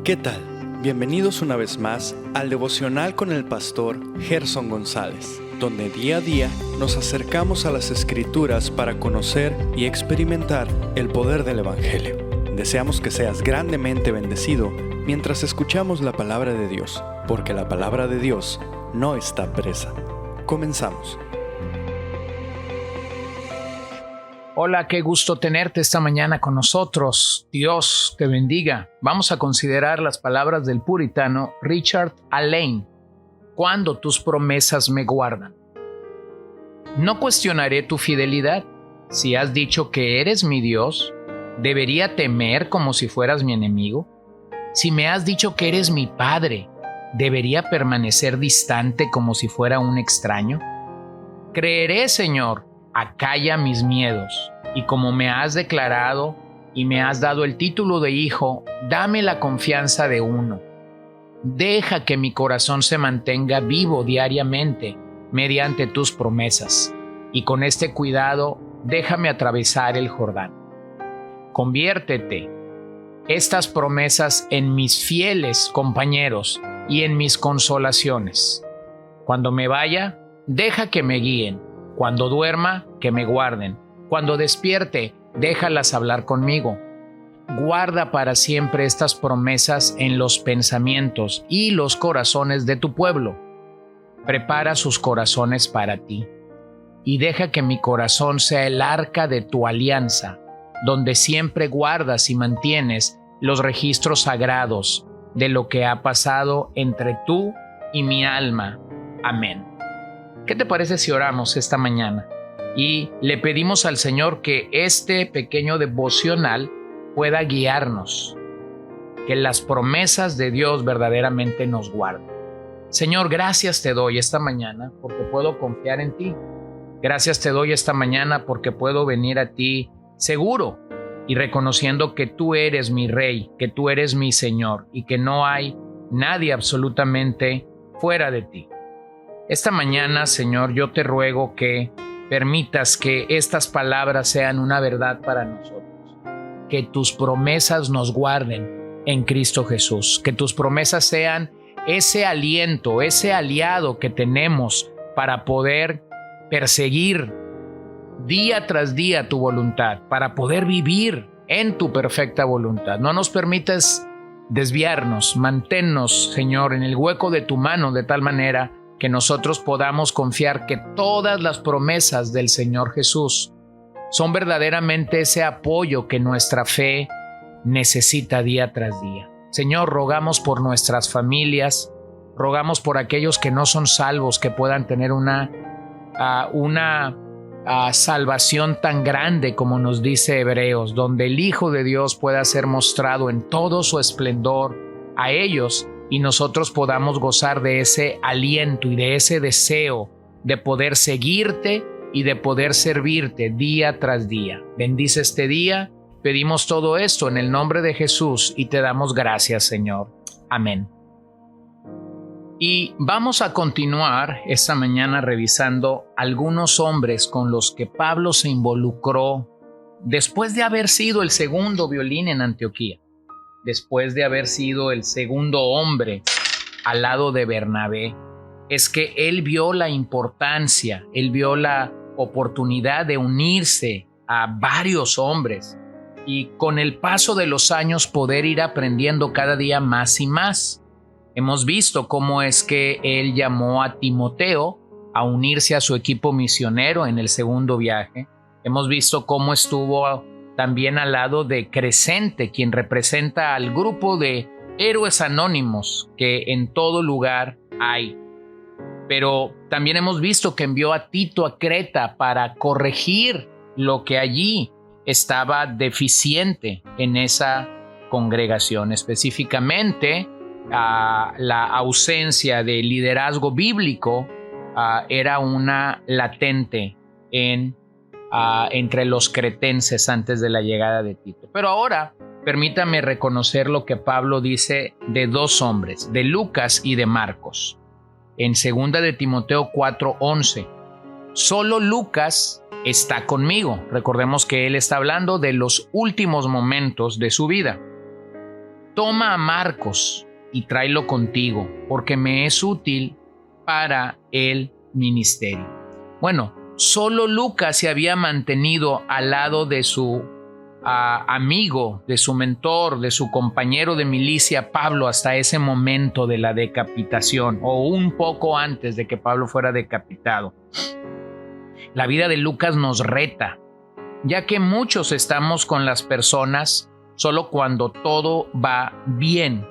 ¿Qué tal? Bienvenidos una vez más al devocional con el pastor Gerson González, donde día a día nos acercamos a las Escrituras para conocer y experimentar el poder del Evangelio. Deseamos que seas grandemente bendecido mientras escuchamos la palabra de Dios, porque la palabra de Dios no está presa. Comenzamos. Hola, qué gusto tenerte esta mañana con nosotros. Dios te bendiga. Vamos a considerar las palabras del puritano Richard Alain. Cuando tus promesas me guardan. No cuestionaré tu fidelidad. Si has dicho que eres mi Dios, ¿debería temer como si fueras mi enemigo? Si me has dicho que eres mi Padre, ¿debería permanecer distante como si fuera un extraño? Creeré, Señor, acalla mis miedos, y como me has declarado y me has dado el título de hijo, dame la confianza de uno. Deja que mi corazón se mantenga vivo diariamente mediante tus promesas, y con este cuidado déjame atravesar el Jordán. Conviértete estas promesas en mis fieles compañeros y en mis consolaciones. Cuando me vaya, deja que me guíen. Cuando duerma, que me guarden. Cuando despierte, déjalas hablar conmigo. Guarda para siempre estas promesas en los pensamientos y los corazones de tu pueblo. Prepara sus corazones para ti. Y deja que mi corazón sea el arca de tu alianza, donde siempre guardas y mantienes los registros sagrados de lo que ha pasado entre tú y mi alma. Amén. ¿Qué te parece si oramos esta mañana y le pedimos al Señor que este pequeño devocional pueda guiarnos, que las promesas de Dios verdaderamente nos guarden? Señor, gracias te doy esta mañana porque puedo confiar en ti. Gracias te doy esta mañana porque puedo venir a ti seguro y reconociendo que tú eres mi Rey, que tú eres mi Señor y que no hay nadie absolutamente fuera de ti. Esta mañana, Señor, yo te ruego que permitas que estas palabras sean una verdad para nosotros, que tus promesas nos guarden en Cristo Jesús, que tus promesas sean ese aliento, ese aliado que tenemos para poder perseguir día tras día tu voluntad, para poder vivir en tu perfecta voluntad. No nos permitas desviarnos, manténnos, Señor, en el hueco de tu mano de tal manera que nosotros podamos confiar que todas las promesas del Señor Jesús son verdaderamente ese apoyo que nuestra fe necesita día tras día. Señor, rogamos por nuestras familias, rogamos por aquellos que no son salvos, que puedan tener una salvación tan grande como nos dice Hebreos, donde el Hijo de Dios pueda ser mostrado en todo su esplendor a ellos y nosotros podamos gozar de ese aliento y de ese deseo de poder seguirte y de poder servirte día tras día. Bendice este día. Pedimos todo esto en el nombre de Jesús y te damos gracias, Señor. Amén. Y vamos a continuar esta mañana revisando algunos hombres con los que Pablo se involucró después de haber sido el segundo violín en Antioquía, después de haber sido el segundo hombre al lado de Bernabé. Es que él vio la importancia, él vio la oportunidad de unirse a varios hombres y con el paso de los años poder ir aprendiendo cada día más y más. Hemos visto cómo es que él llamó a Timoteo a unirse a su equipo misionero en el segundo viaje. Hemos visto cómo estuvo también al lado de Crescente, quien representa al grupo de héroes anónimos que en todo lugar hay. Pero también hemos visto que envió a Tito a Creta para corregir lo que allí estaba deficiente en esa congregación, específicamente la ausencia de liderazgo bíblico era una latente entre los cretenses antes de la llegada de Tito. Pero ahora permítame reconocer lo que Pablo dice de dos hombres, de Lucas y de Marcos. En 2 de Timoteo 4:11, solo Lucas está conmigo. Recordemos que él está hablando de los últimos momentos de su vida. toma a Marcos y tráelo contigo, porque me es útil para el ministerio. Bueno, solo Lucas se había mantenido al lado de su amigo, de su mentor, de su compañero de milicia Pablo hasta ese momento de la decapitación, o un poco antes de que Pablo fuera decapitado. La vida de Lucas nos reta, ya que muchos estamos con las personas solo cuando todo va bien,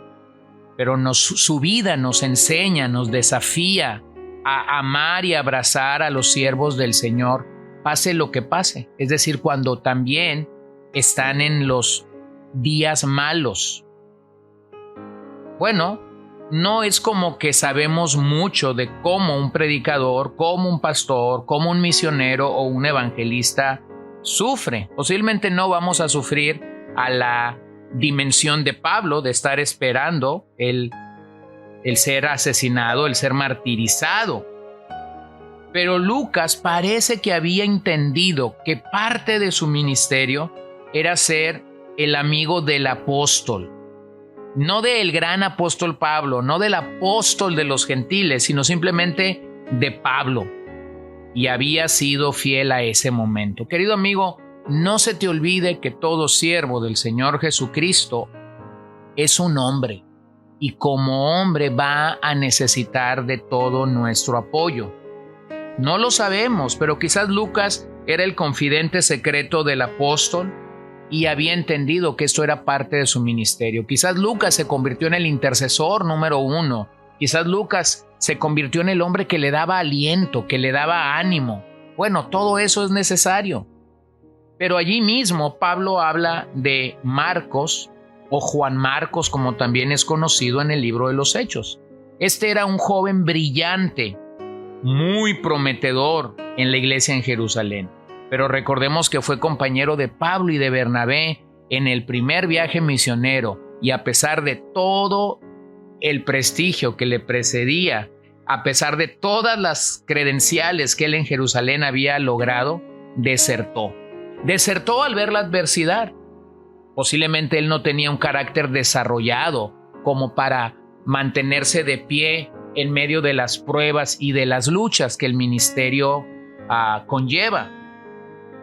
pero su vida nos enseña, nos desafía a amar y abrazar a los siervos del Señor, pase lo que pase, es decir, cuando también están en los días malos. Bueno, no es como que sabemos mucho de cómo un predicador, cómo un pastor, cómo un misionero o un evangelista sufre. Posiblemente no vamos a sufrir a la dimensión de Pablo, de estar esperando el ser asesinado, el ser martirizado. Pero Lucas parece que había entendido que parte de su ministerio era ser el amigo del apóstol. No del gran apóstol Pablo, no del apóstol de los gentiles, sino simplemente de Pablo. Y había sido fiel a ese momento. Querido amigo, no se te olvide que todo siervo del Señor Jesucristo es un hombre. Y como hombre va a necesitar de todo nuestro apoyo. No lo sabemos, pero quizás Lucas era el confidente secreto del apóstol y había entendido que esto era parte de su ministerio. Quizás Lucas se convirtió en el intercesor número 1. Quizás Lucas se convirtió en el hombre que le daba aliento, que le daba ánimo. Bueno, todo eso es necesario. Pero allí mismo Pablo habla de Marcos, o Juan Marcos, como también es conocido en el libro de los Hechos. Este era un joven brillante, muy prometedor en la iglesia en Jerusalén. Pero recordemos que fue compañero de Pablo y de Bernabé en el primer viaje misionero, y a pesar de todo el prestigio que le precedía, a pesar de todas las credenciales que él en Jerusalén había logrado, desertó. Desertó al ver la adversidad. Posiblemente él no tenía un carácter desarrollado como para mantenerse de pie en medio de las pruebas y de las luchas que el ministerio conlleva.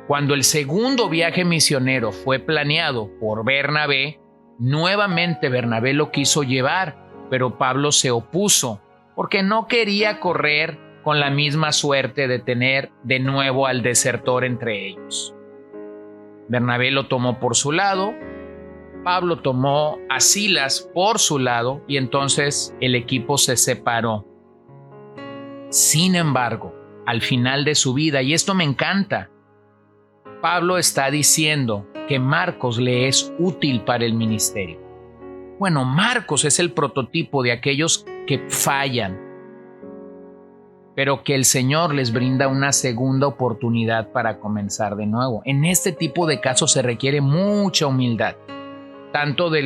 Cuando el segundo viaje misionero fue planeado por Bernabé, nuevamente Bernabé lo quiso llevar, pero Pablo se opuso porque no quería correr con la misma suerte de tener de nuevo al desertor entre ellos. Bernabé lo tomó por su lado, Pablo tomó a Silas por su lado y entonces el equipo se separó. Sin embargo, al final de su vida, y esto me encanta, Pablo está diciendo que Marcos le es útil para el ministerio. Bueno, Marcos es el prototipo de aquellos que fallan, pero que el Señor les brinda una segunda oportunidad para comenzar de nuevo. En este tipo de casos se requiere mucha humildad, tanto de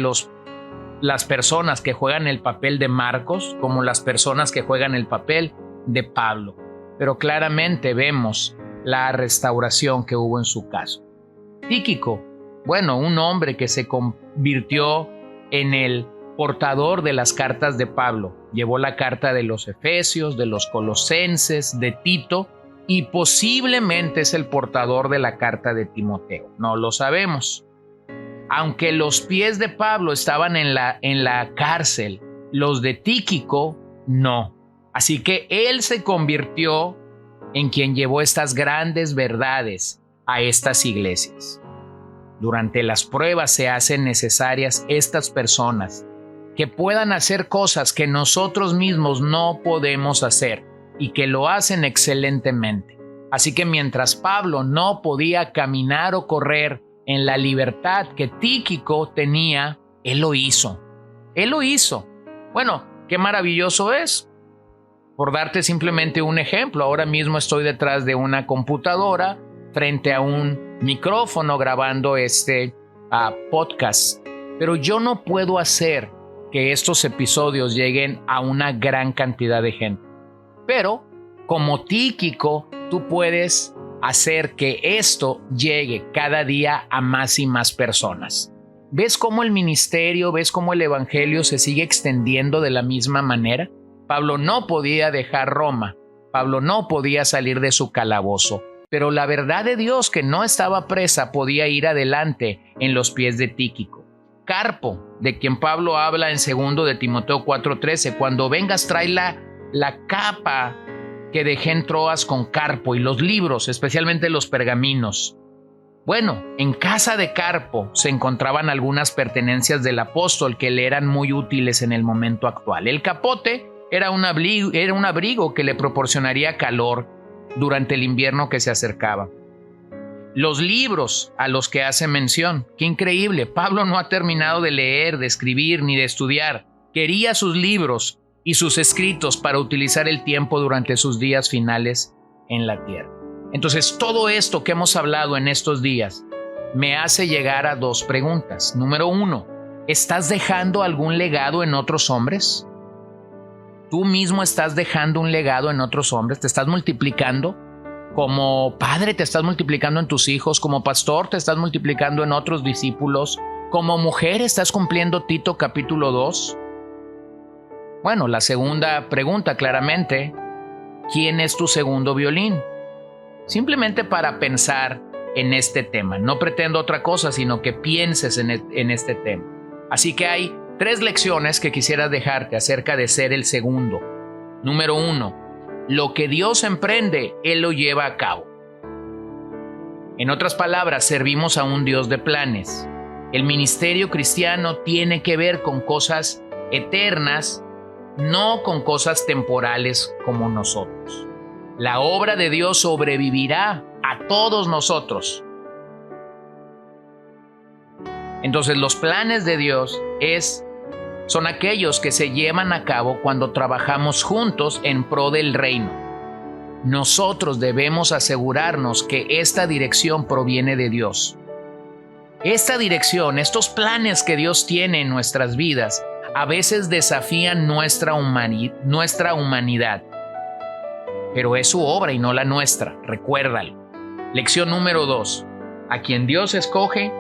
las personas que juegan el papel de Marcos como las personas que juegan el papel de Pablo. Pero claramente vemos la restauración que hubo en su caso. Tíquico, bueno, un hombre que se convirtió en el portador de las cartas de Pablo. Llevó la carta de los Efesios, de los Colosenses, de Tito, y posiblemente es el portador de la carta de Timoteo. No lo sabemos. Aunque los pies de Pablo estaban en la cárcel, los de Tíquico no. Así que él se convirtió en quien llevó estas grandes verdades a estas iglesias. Durante las pruebas se hacen necesarias estas personas que puedan hacer cosas que nosotros mismos no podemos hacer y que lo hacen excelentemente. Así que mientras Pablo no podía caminar o correr en la libertad que Tíquico tenía, él lo hizo. Él lo hizo. Bueno, qué maravilloso es. Por darte simplemente un ejemplo, ahora mismo estoy detrás de una computadora frente a un micrófono grabando este podcast. Pero yo no puedo hacer que estos episodios lleguen a una gran cantidad de gente. Pero como Tíquico, tú puedes hacer que esto llegue cada día a más y más personas. ¿Ves cómo el ministerio, ves cómo el evangelio se sigue extendiendo de la misma manera? Pablo no podía dejar Roma, Pablo no podía salir de su calabozo, pero la verdad de Dios, que no estaba presa, podía ir adelante en los pies de Tíquico. Carpo, de quien Pablo habla en 2 de Timoteo 4:13, cuando vengas trae la capa que dejé en Troas con Carpo y los libros, especialmente los pergaminos. Bueno, en casa de Carpo se encontraban algunas pertenencias del apóstol que le eran muy útiles en el momento actual. El capote era un abrigo que le proporcionaría calor durante el invierno que se acercaba. Los libros a los que hace mención, qué increíble, Pablo no ha terminado de leer, de escribir ni de estudiar. Quería sus libros y sus escritos para utilizar el tiempo durante sus días finales en la tierra. Entonces, todo esto que hemos hablado en estos días me hace llegar a 2 preguntas. Número 1, ¿estás dejando algún legado en otros hombres? ¿Tú mismo estás dejando un legado en otros hombres? ¿Te estás multiplicando? Como padre te estás multiplicando en tus hijos, como pastor te estás multiplicando en otros discípulos, como mujer estás cumpliendo Tito capítulo 2. Bueno, la segunda pregunta claramente, ¿quién es tu segundo violín? Simplemente para pensar en este tema. No pretendo otra cosa, sino que pienses en este tema. Así que hay 3 lecciones que quisiera dejarte acerca de ser el segundo. Número 1. Lo que Dios emprende, Él lo lleva a cabo. En otras palabras, servimos a un Dios de planes. El ministerio cristiano tiene que ver con cosas eternas, no con cosas temporales como nosotros. La obra de Dios sobrevivirá a todos nosotros. Entonces, los planes de Dios son aquellos que se llevan a cabo cuando trabajamos juntos en pro del reino. Nosotros debemos asegurarnos que esta dirección proviene de Dios. Esta dirección, estos planes que Dios tiene en nuestras vidas, a veces desafían nuestra humanidad. Pero es su obra y no la nuestra, recuérdalo. Lección número 2. A quien Dios escoge,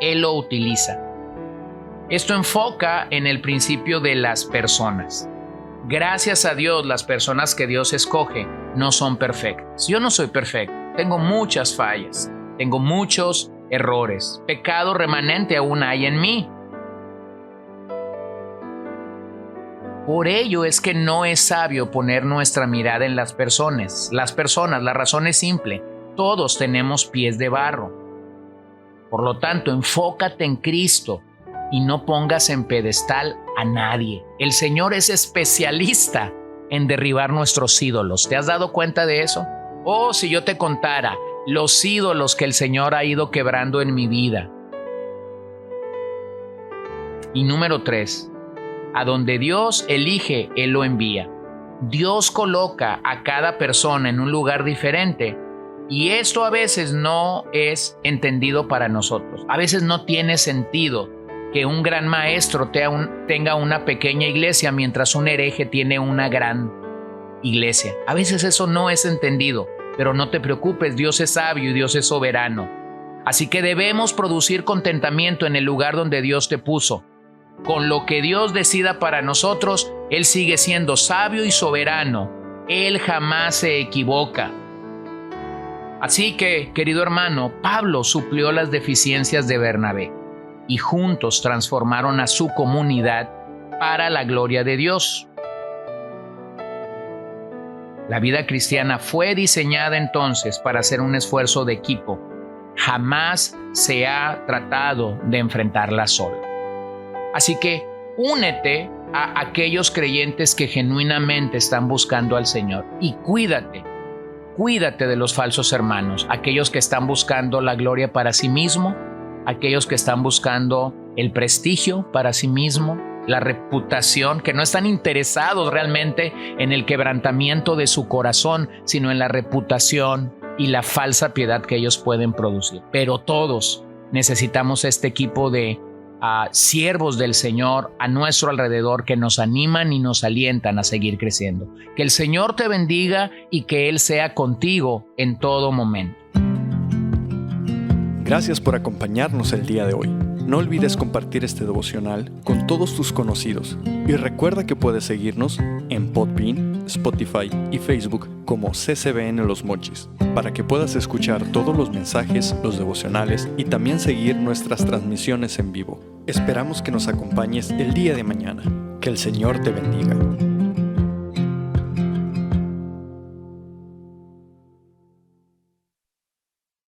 Él lo utiliza. Esto enfoca en el principio de las personas. Gracias a Dios, las personas que Dios escoge no son perfectas. Yo no soy perfecto, tengo muchas fallas, tengo muchos errores. Pecado remanente aún hay en mí. Por ello es que no es sabio poner nuestra mirada en las personas. La razón es simple, todos tenemos pies de barro. Por lo tanto, enfócate en Cristo y no pongas en pedestal a nadie. El Señor es especialista en derribar nuestros ídolos. ¿Te has dado cuenta de eso? Oh, si yo te contara los ídolos que el Señor ha ido quebrando en mi vida. Y número 3, a donde Dios elige, Él lo envía. Dios coloca a cada persona en un lugar diferente y esto a veces no es entendido para nosotros. A veces no tiene sentido que un gran maestro tenga una pequeña iglesia mientras un hereje tiene una gran iglesia. A veces eso no es entendido, pero no te preocupes, Dios es sabio y Dios es soberano. Así que debemos producir contentamiento en el lugar donde Dios te puso. Con lo que Dios decida para nosotros, Él sigue siendo sabio y soberano. Él jamás se equivoca. Así que, querido hermano, Pablo suplió las deficiencias de Bernabé y juntos transformaron a su comunidad para la gloria de Dios. La vida cristiana fue diseñada entonces para hacer un esfuerzo de equipo. Jamás se ha tratado de enfrentarla sola. Así que únete a aquellos creyentes que genuinamente están buscando al Señor y cuídate de los falsos hermanos, aquellos que están buscando la gloria para sí mismo, aquellos que están buscando el prestigio para sí mismo, la reputación, que no están interesados realmente en el quebrantamiento de su corazón, sino en la reputación y la falsa piedad que ellos pueden producir. Pero todos necesitamos este equipo de siervos del Señor a nuestro alrededor que nos animan y nos alientan a seguir creciendo. Que el Señor te bendiga y que Él sea contigo en todo momento. Gracias por acompañarnos el día de hoy. No olvides compartir este devocional con todos tus conocidos y recuerda que puedes seguirnos en Podbean, Spotify y Facebook como CCBN Los Mochis para que puedas escuchar todos los mensajes, los devocionales y también seguir nuestras transmisiones en vivo. Esperamos que nos acompañes el día de mañana. Que el Señor te bendiga.